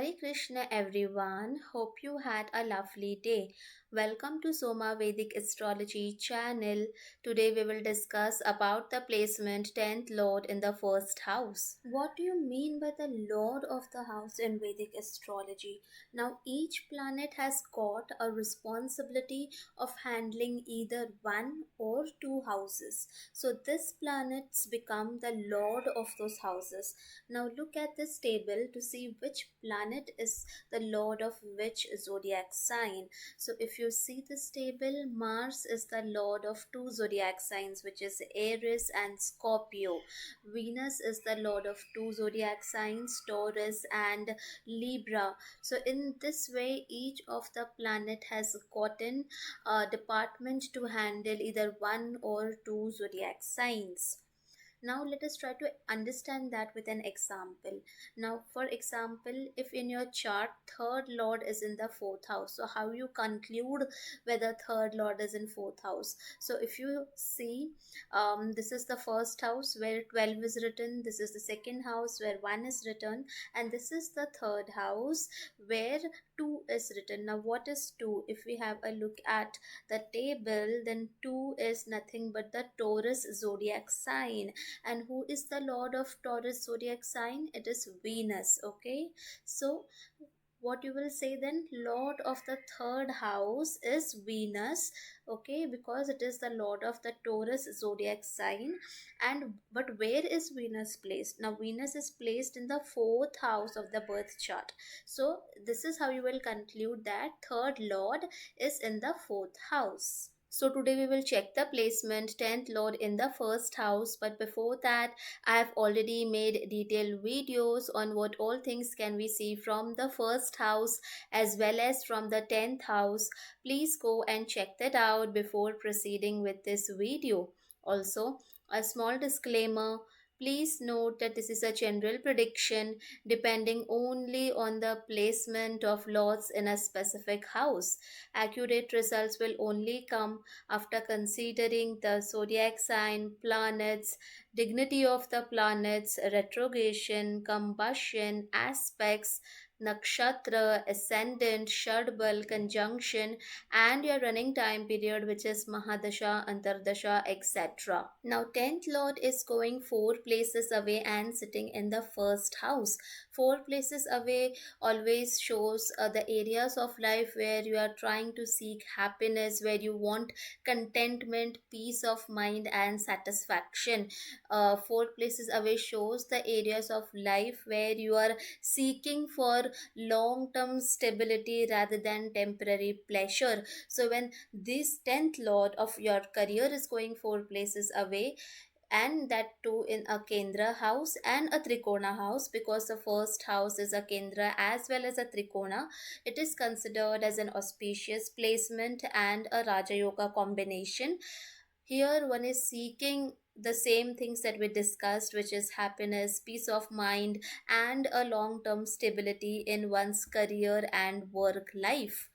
Hare Krishna everyone. Hope you had a lovely day. Welcome to Soma Vedic Astrology channel. Today we will discuss about the placement 10th lord in the first house. What do you mean by the lord of the house in Vedic astrology? Now each planet has got a responsibility of handling either one or two houses. So this planets become the lord of those houses. Now look at this table to see which planet is the lord of which zodiac sign. So if you see this table, Mars is the lord of two zodiac signs, which is Aries and Scorpio. Venus is the lord of two zodiac signs, Taurus and Libra. So in this way, each of the planet has gotten a department to handle either one or two zodiac signs. Now let us try to understand that with an example. Now for example, if in your chart third lord is in the fourth house, so how you conclude whether third lord is in fourth house? So if you see, this is the first house where 12 is written, this is the second house where 1 is written, and this is the third house where 2 is written. Now what is 2? If we have a look at the table, then 2 is nothing but the Taurus zodiac sign. And who is the lord of Taurus zodiac sign? It is Venus. Okay, so what you will say then, lord of the third house is Venus. Okay, because it is the lord of the Taurus zodiac sign. And but where is Venus placed? Now Venus is placed in the fourth house of the birth chart. So this is how you will conclude that third lord is in the fourth house. So today we will check the placement 10th lord in the first house, but before that I have already made detailed videos on what all things can we see from the first house as well as from the 10th house. Please go and check that out before proceeding with this video. Also, a small disclaimer. Please note that this is a general prediction depending only on the placement of lords in a specific house. Accurate results will only come after considering the zodiac sign, planets, dignity of the planets, retrogression, combustion, aspects, nakshatra, ascendant, shadbal, conjunction, and your running time period, which is Mahadasha, Antardasha, etc. Now, 10th Lord is going 4 places away and sitting in the first house. 4 places away always shows the areas of life where you are trying to seek happiness, where you want contentment, peace of mind, and satisfaction. 4 places away shows the areas of life where you are seeking for long term stability rather than temporary pleasure. So when this 10th lord of your career is going 4 places away, and that too in a Kendra house and a Trikona house, because the first house is a Kendra as well as a Trikona, it is considered as an auspicious placement and a Raja Yoga combination. Here one is seeking the same things that we discussed, which is happiness, peace of mind, and a long term stability in one's career and work life.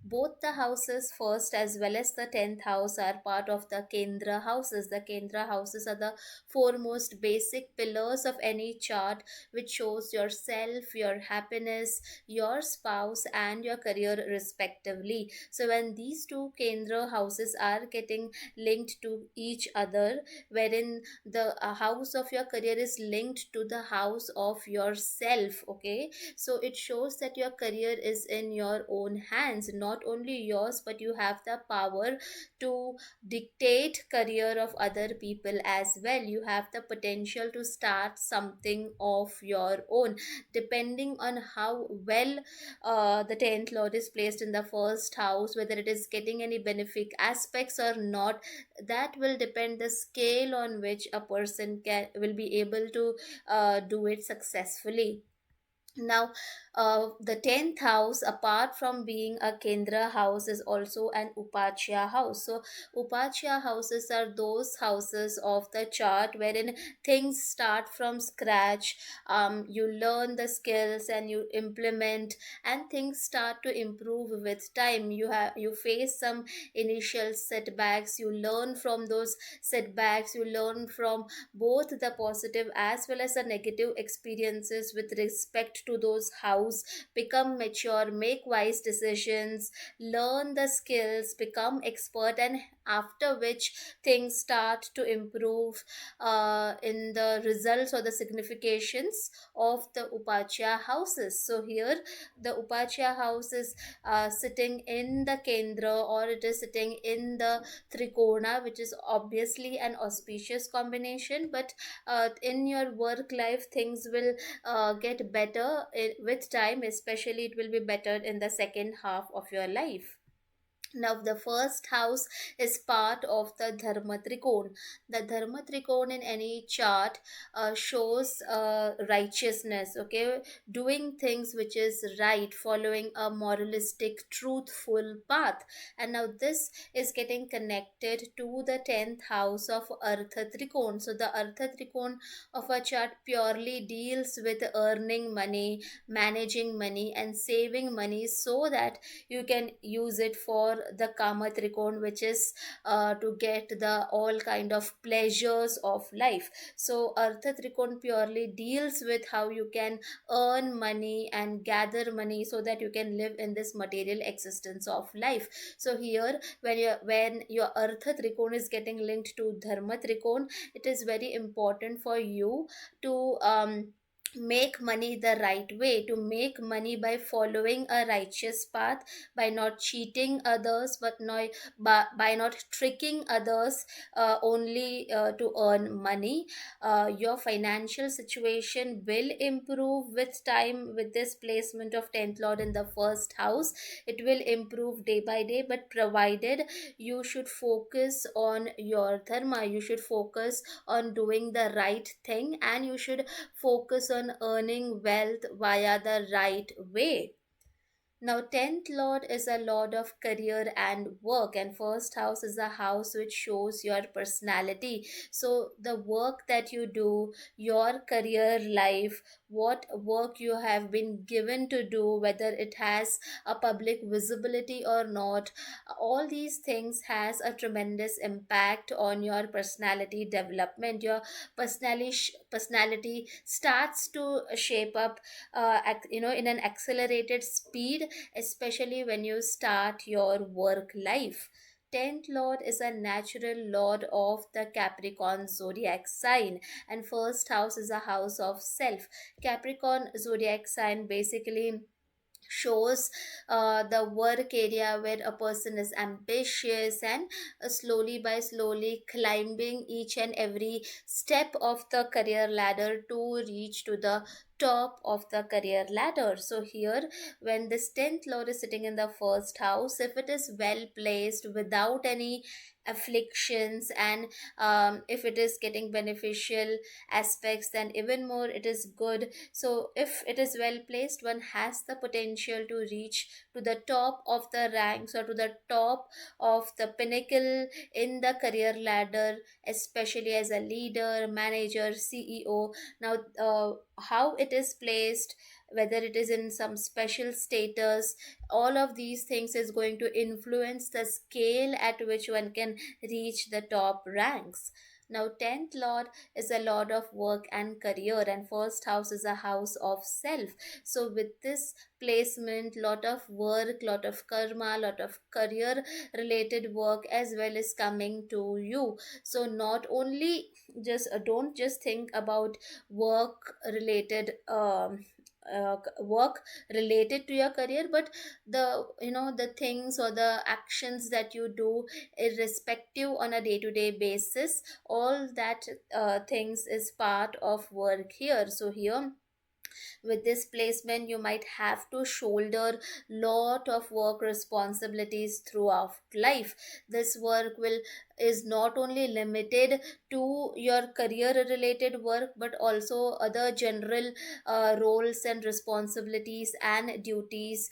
Both the houses, first as well as the 10th house, are part of the Kendra houses. The Kendra houses are the foremost basic pillars of any chart, which shows yourself, your happiness, your spouse, and your career, respectively. So, when these two Kendra houses are getting linked to each other, wherein the house of your career is linked to the house of yourself, okay, so it shows that your career is in your own hands, not only yours, but you have the power to dictate career of other people as well. You have the potential to start something of your own, depending on how well the 10th lord is placed in the first house, whether it is getting any benefic aspects or not. That will depend the scale on which a person will be able to do it successfully. Now, the 10th house, apart from being a Kendra house, is also an Upachya house. So, Upachya houses are those houses of the chart wherein things start from scratch. You learn the skills and you implement, and things start to improve with time. You face some initial setbacks. You learn from those setbacks. You learn from both the positive as well as the negative experiences with respect to those houses house, become mature, make wise decisions, learn the skills, become expert, and after which things start to improve in the results or the significations of the upachya houses. So here the upachya house is sitting in the kendra, or it is sitting in the trikona, which is obviously an auspicious combination. But in your work life, things will get better with time, especially it will be better in the second half of your life. Now, the first house is part of the Dharma Trikon. The Dharma Trikon in any chart shows righteousness, okay, doing things which is right, following a moralistic, truthful path. And now, this is getting connected to the 10th house of Artha Trikon. So, the Artha Trikon of a chart purely deals with earning money, managing money, and saving money so that you can use it for the kama trikon, which is to get the all kind of pleasures of life. So artha trikon purely deals with how you can earn money and gather money so that you can live in this material existence of life. So here when your artha trikon is getting linked to dharma trikon, it is very important for you to make money the right way, to make money by following a righteous path, by not cheating others, but not by not tricking others only to earn money. Your financial situation will improve with time with this placement of 10th lord in the first house. It will improve day by day, but provided you should focus on your dharma, you should focus on doing the right thing, and you should focus on earning wealth via the right way. Now, 10th lord is a lord of career and work, and first house is a house which shows your personality. So, the work that you do, your career life, what work you have been given to do, whether it has a public visibility or not, all these things has a tremendous impact on your personality development. Your personality starts to shape up in an accelerated speed, especially when you start your work life. 10th lord is a natural lord of the Capricorn zodiac sign, and first house is a house of self. Capricorn zodiac sign basically shows the work area where a person is ambitious and slowly by slowly climbing each and every step of the career ladder to reach to the top of the career ladder. So here when this 10th lord is sitting in the first house, if it is well placed without any afflictions, and if it is getting beneficial aspects, then even more it is good. So if it is well placed, one has the potential to reach to the top of the ranks or to the top of the pinnacle in the career ladder, especially as a leader, manager, CEO. Now how it is placed, whether it is in some special status, all of these things is going to influence the scale at which one can reach the top ranks. Now 10th lord is a lord of work and career, and first house is a house of self. So with this placement, lot of work, lot of karma, lot of career related work as well is coming to you. So not only just don't just think about work related work related to your career, but the things or the actions that you do irrespective on a day to day basis, all that things is part of work here. So here with this placement, you might have to shoulder lot of work responsibilities throughout life. This work will is not only limited to your career related work, but also other general roles and responsibilities and duties,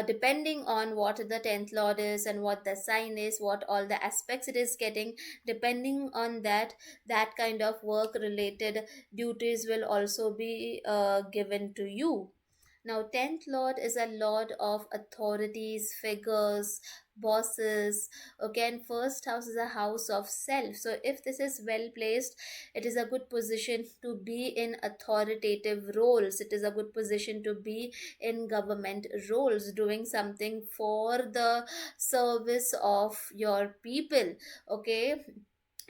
depending on what the 10th lord is and what the sign is, what all the aspects it is getting. Depending on that kind of work related duties will also be given to you. Now, 10th lord is a lord of authorities, figures, bosses. Okay, and first house is a house of self. So, if this is well placed, it is a good position to be in authoritative roles. It is a good position to be in government roles, doing something for the service of your people. Okay,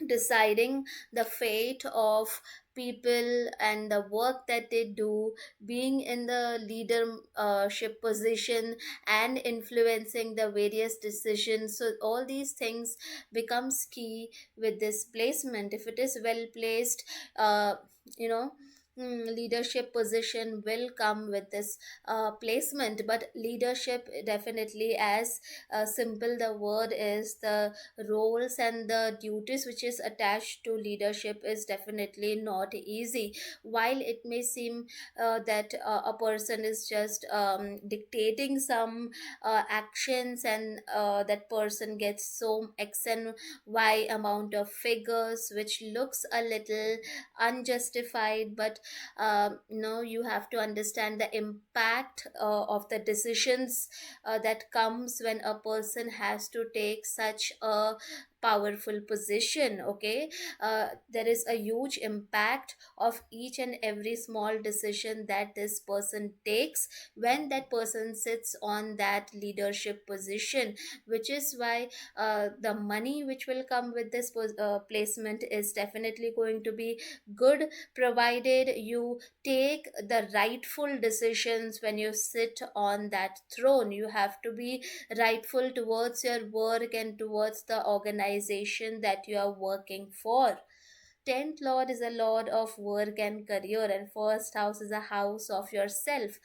deciding the fate of people and the work that they do, being in the leadership position and influencing the various decisions. So all these things becomes key with this placement. If it is well placed, uh, you know leadership position will come with this placement. But leadership, definitely, as simple the word is, the roles and the duties which is attached to leadership is definitely not easy. While it may seem that a person is just dictating some actions, and that person gets so x and y amount of figures, which looks a little unjustified. But you have to understand the impact of the decisions that comes when a person has to take such a powerful position. Okay, there is a huge impact of each and every small decision that this person takes when that person sits on that leadership position, which is why the money which will come with this placement is definitely going to be good, provided you take the rightful decisions. When you sit on that throne, you have to be rightful towards your work and towards the organization that you are working for. 10th lord is a lord of work and career, and first house is a house of yourself.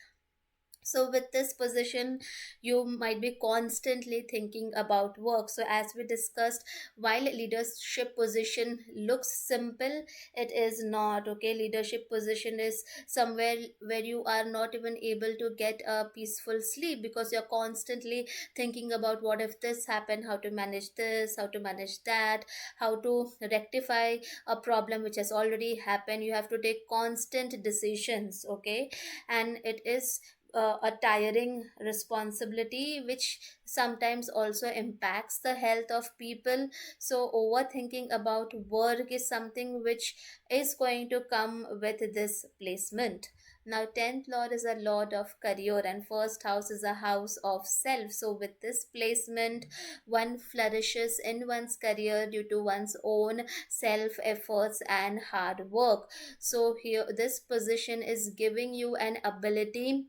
So with this position, you might be constantly thinking about work. So as we discussed, while leadership position looks simple, it is not. Okay, leadership position is somewhere where you are not even able to get a peaceful sleep, because you're constantly thinking about what if this happened, how to manage this, how to manage that, how to rectify a problem which has already happened. You have to take constant decisions. Okay, and it is a tiring responsibility, which sometimes also impacts the health of people. So overthinking about work is something which is going to come with this placement. Now, 10th lord is a lord of career, and first house is a house of self. So with this placement, one flourishes in one's career due to one's own self efforts and hard work. So here, this position is giving you an ability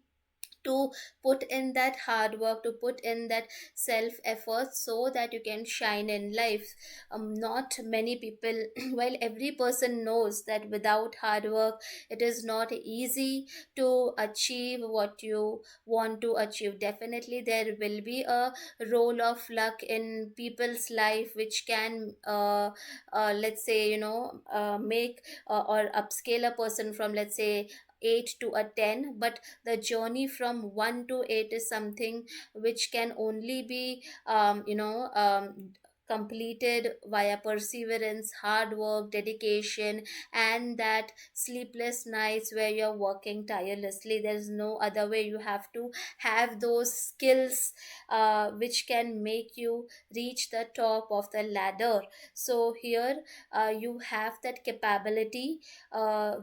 to put in that hard work, to put in that self effort, so that you can shine in life. Not many people, while every person knows that without hard work it is not easy to achieve what you want to achieve. Definitely there will be a role of luck in people's life, which can let's say, make or upscale a person from, let's say, 8 to a 10. But the journey from 1 to 8 is something which can only be completed via perseverance, hard work, dedication, and that sleepless nights where you're working tirelessly. There's no other way. You have to have those skills which can make you reach the top of the ladder. So here you have that capability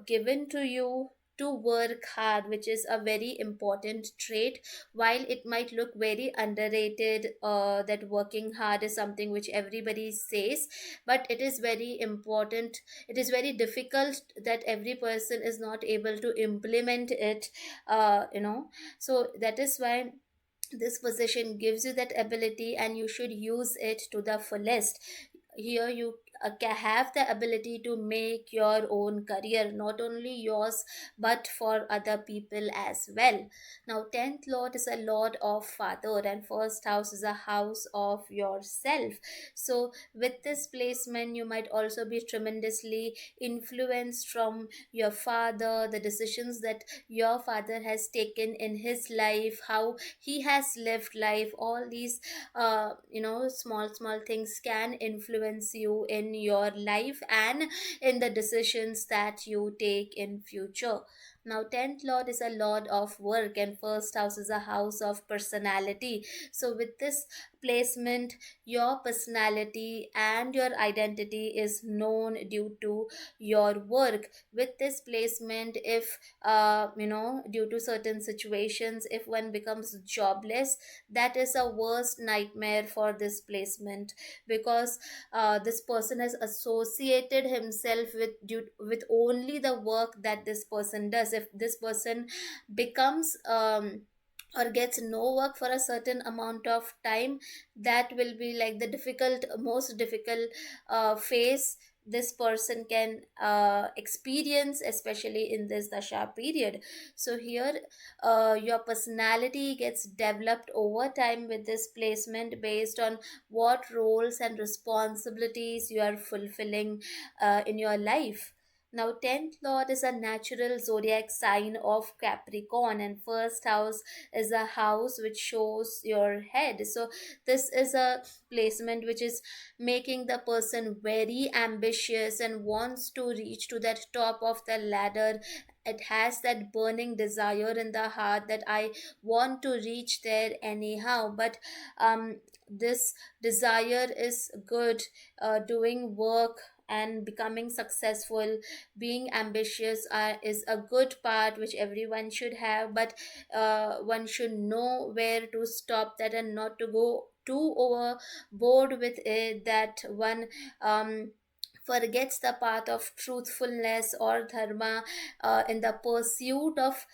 given to you to work hard, which is a very important trait. While it might look very underrated, that working hard is something which everybody says, but it is very important. It is very difficult that every person is not able to implement it. So that is why this position gives you that ability, and you should use it to the fullest. Here you have the ability to make your own career, not only yours but for other people as well. Now, 10th lord is a lord of father, and first house is a house of yourself. So with this placement, you might also be tremendously influenced from your father, the decisions that your father has taken in his life, how he has lived life. All these small things can influence you in your life and in the decisions that you take in future. Now, 10th lord is a lord of work, and first house is a house of personality. So, with this placement, your personality and your identity is known due to your work. With this placement, if due to certain situations, if one becomes jobless, that is a worst nightmare for this placement, because this person has associated himself with only the work that this person does. If this person becomes or gets no work for a certain amount of time, that will be like the most difficult phase this person can experience, especially in this dasha period. So here, your personality gets developed over time with this placement, based on what roles and responsibilities you are fulfilling in your life. Now, 10th lord is a natural zodiac sign of Capricorn, and first house is a house which shows your head. So, this is a placement which is making the person very ambitious and wants to reach to that top of the ladder. It has that burning desire in the heart that I want to reach there anyhow. But this desire is good. Doing work and becoming successful, being ambitious, is a good part which everyone should have. But one should know where to stop that and not to go too overboard with it, that one um, forgets the path of truthfulness or dharma in the pursuit of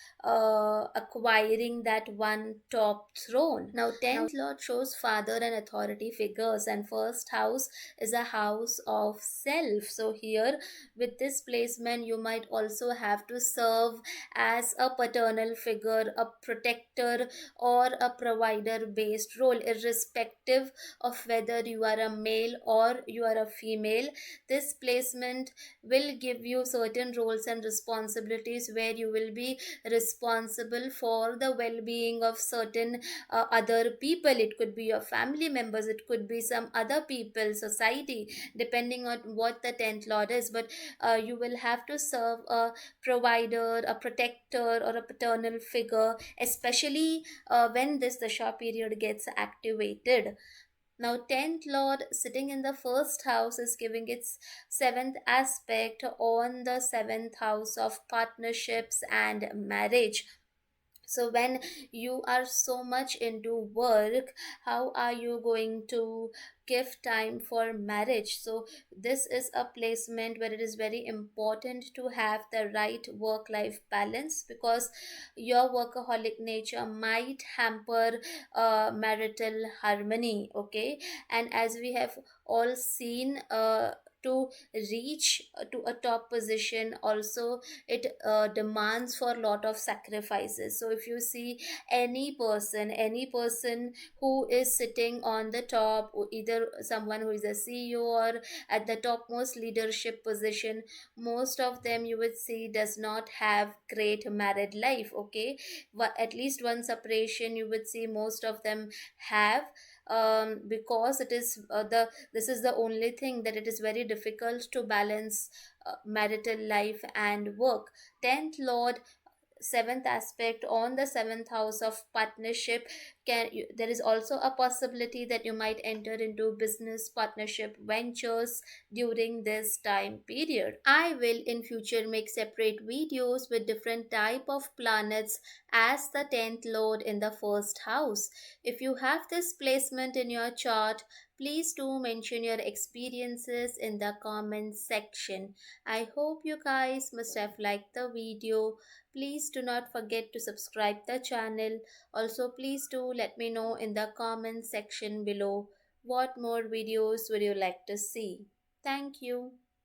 acquiring that one top throne. Now, 10th lord shows father and authority figures, and first house is a house of self. So here, with this placement, you might also have to serve as a paternal figure, a protector, or a provider based role, irrespective of whether you are a male or you are a female. This placement will give you certain roles and responsibilities where you will be responsible for the well-being of certain other people. It could be your family members, it could be some other people, society, depending on what the 10th lord is. But you will have to serve a provider, a protector, or a paternal figure, especially when this dasha period gets activated. Now, 10th lord sitting in the first house is giving its seventh aspect on the seventh house of partnerships and marriage. So when you are so much into work, how are you going to give time for marriage? So this is a placement where it is very important to have the right work life balance, because your workaholic nature might hamper marital harmony. Okay, and as we have all seen, to reach to a top position also, it demands for a lot of sacrifices. So if you see any person who is sitting on the top, or either someone who is a CEO or at the topmost leadership position, most of them you would see does not have great married life. Okay, but at least one separation you would see most of them have, because it is the this is the only thing, that it is very difficult to balance marital life and work. 10th lord, seventh aspect on the seventh house of partnership, there is also a possibility that you might enter into business partnership ventures during this time period. I will in future make separate videos with different type of planets as the 10th lord in the first house. If you have this placement in your chart, please do mention your experiences in the comments section. I hope you guys must have liked the video. Please do not forget to subscribe the channel. Also, please do let me know in the comment section below what more videos would you like to see. Thank you.